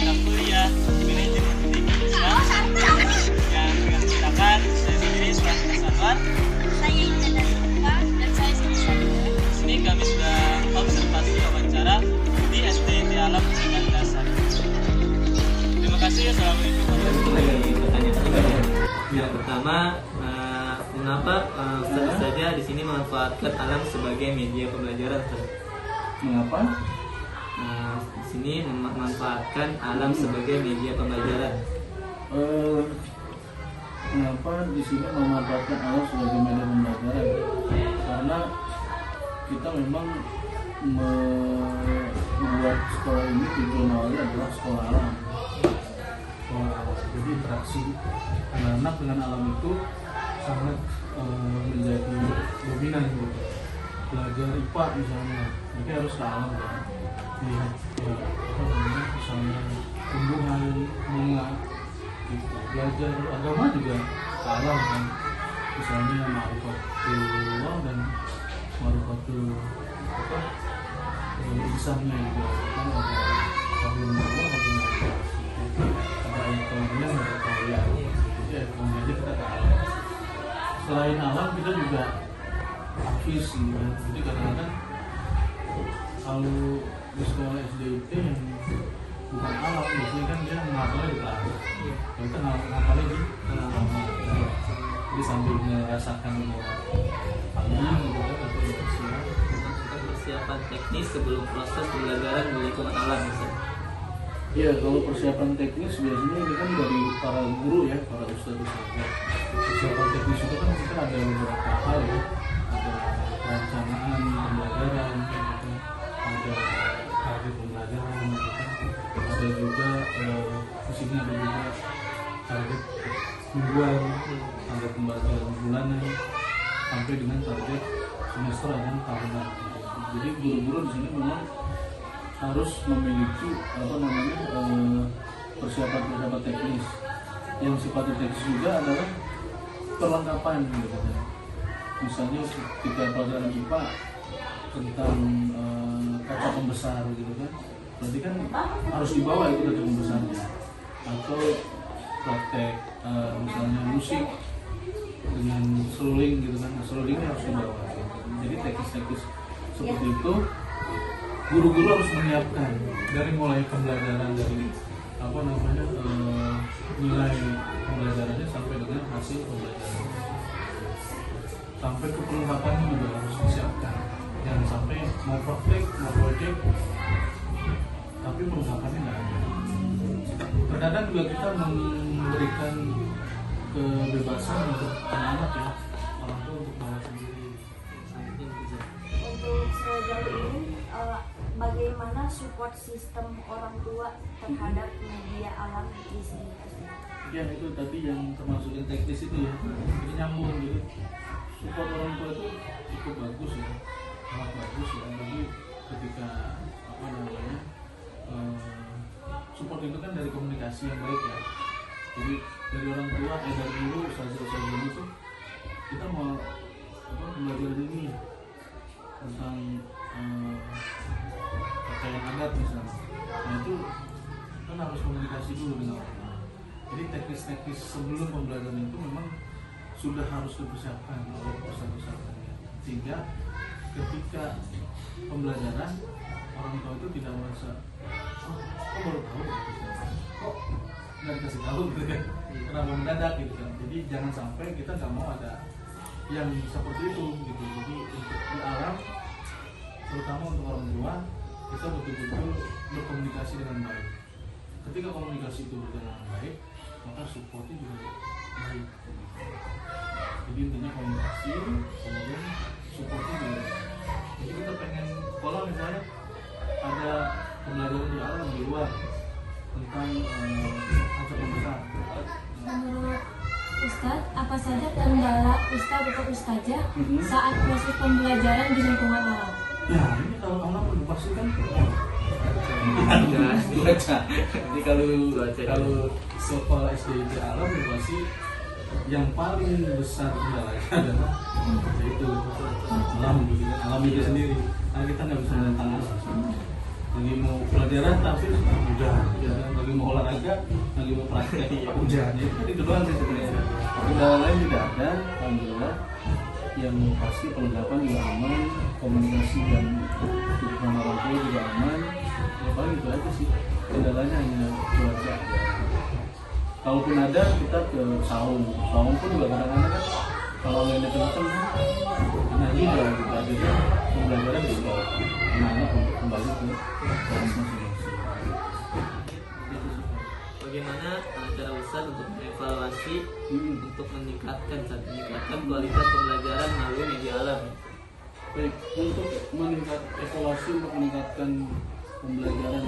mata kuliah manajemen pendidikan yang mengatakan saya sendiri Surat Kesatuan. Saya Indah dari Lupa dan saya Selisa. Di sini kami sudah observasi wawancara di SDIT Alam Tingkat Dasar. Terima kasih. Assalamualaikum warahmatullahi wabarakatuh. Yang pertama, mengapa tentu saja di sini memanfaatkan alam sebagai media pembelajaran? Mengapa? Di sini memanfaatkan alam sebagai media pembelajaran. Mengapa di sini memanfaatkan alam sebagai media pembelajaran? Karena kita memang membuat sekolah ini tujuan awalnya adalah sekolah alam. Sekolah alam. Jadi interaksi anak dengan alam itu sangat menjadi dominan gitu. Belajar IPA misalnya, mereka harus ke alam kan. Lihat misalnya tumbuhan, bunga, gitu. Belajar agama juga ke alam kan. Misalnya ma'rifatullah dan ma'rifatul insannya juga kan, ada kabul Allah, ada ayat kemudian ada kalian. Jadi ayat kemudian kita ke alam. Selain alam kita juga hafiz gitu kan. Jadi kadang-kadang kalau di sekolah SDIT yang bukan alam, biasanya kan dia ngapalnya di kelas. Kita ngapalnya di alam. Jadi sambil merasakan angin gitu kan, atau bersiap. Persiapan teknis sebelum proses pembelajaran di lingkungan alam, misalnya. Iya, kalau persiapan teknis biasanya ini kan dari para guru ya, para ustadz-ustadz. Persiapan teknis itu kan kita ada beberapa hal ya, ada perencanaan pembelajaran, gitu. Ada target pembelajaran, gitu. Ada juga di sini ada juga target mingguan, target pembelajaran bulanan, sampai dengan target semester dan tahunan. Jadi guru-guru di sini memang harus memiliki persiapan teknis. Yang sifatnya teknis juga adalah perlengkapan gitu kan. Misalnya ketika pelajaran IPA tentang kaca pembesar gitu kan, berarti kan harus dibawa itu kaca pembesarnya. Atau praktek misalnya musik dengan seruling gitu kan, serulingnya harus dibawa. Jadi teknis-teknis seperti itu guru-guru harus menyiapkan dari mulai pembelajaran, dari nilai pembelajarannya sampai dengan hasil pembelajaran, sampai ke perlengkapannya juga harus disiapkan. Jangan sampai mau praktek, mau proyek tapi perlengkapannya nggak ada. Terkadang juga kita memberikan kebebasan untuk anak-anak ya, orang tua untuk bawa sendiri. Untuk sejauh ini bagaimana support sistem orang tua terhadap media alam di sini? Ya itu tadi yang termasuk yang teknis itu ya, ini nyambung gitu. Support orang tua itu cukup bagus ya, sangat bagus ya. Jadi ketika support itu kan dari komunikasi yang baik ya. Jadi dari orang tua, dari guru, ustaz-ustaz itu kita mau belajar ini tentang pakaian adat misalnya. Nah itu kan harus komunikasi dulu dengan orang tua. Jadi teknis-teknis sebelum pembelajaran itu memang sudah harus dipersiapkan oleh ustaz-ustaz, sehingga ketika pembelajaran orang tua itu tidak merasa kok baru tahu kok nggak dikasih tahu gitu kan, kenapa mendadak gitu kan. Jadi jangan sampai kita nggak mau ada yang seperti itu gitu. Jadi untuk di alam, terutama untuk orang tua, kita betul-betul berkomunikasi dengan baik. Ketika komunikasi itu berjalan dengan baik, maka supportnya juga baik. Jadi intinya komunikasi, kemudian supportnya juga. Jadi kita pengen sekolah misalnya ada pembelajaran di alam di luar tentang kaca pembesar. Menurut Ustadz, apa saja kendala Ustadz atau Ustazah saat proses pembelajaran di lingkungan alam? Ya ini kalau alam udah pasti kan cuaca. Jadi kalau sekolah SDIT alam udah pasti yang paling besar kendalanya adalah yaitu alam itu sendiri. Karena kita nggak bisa menentang alam. Lagi mau pelajaran tapi hujan, bagaimana lagi mau olahraga, lagi mau praktek hujan. Jadi itu doang sih sebenarnya. Kendala lain tidak ada, alhamdulillah. Yang pasti perlengkapan juga aman, komunikasi dan hubungan orang tua juga aman. Ya paling itu aja sih. Kendalanya hanya cuaca. Kalaupun ada, kita ke saung pun juga kadang-kadang kan kalau lainnya kenceng kan nah juga gitu, akhirnya pembelajaran juga anak-anak untuk kembali ke kelas masing-masing. Bagaimana cara Ustaz untuk mengevaluasi untuk meningkatkan kualitas pembelajaran melalui media alam? Baik, untuk evaluasi untuk meningkatkan pembelajaran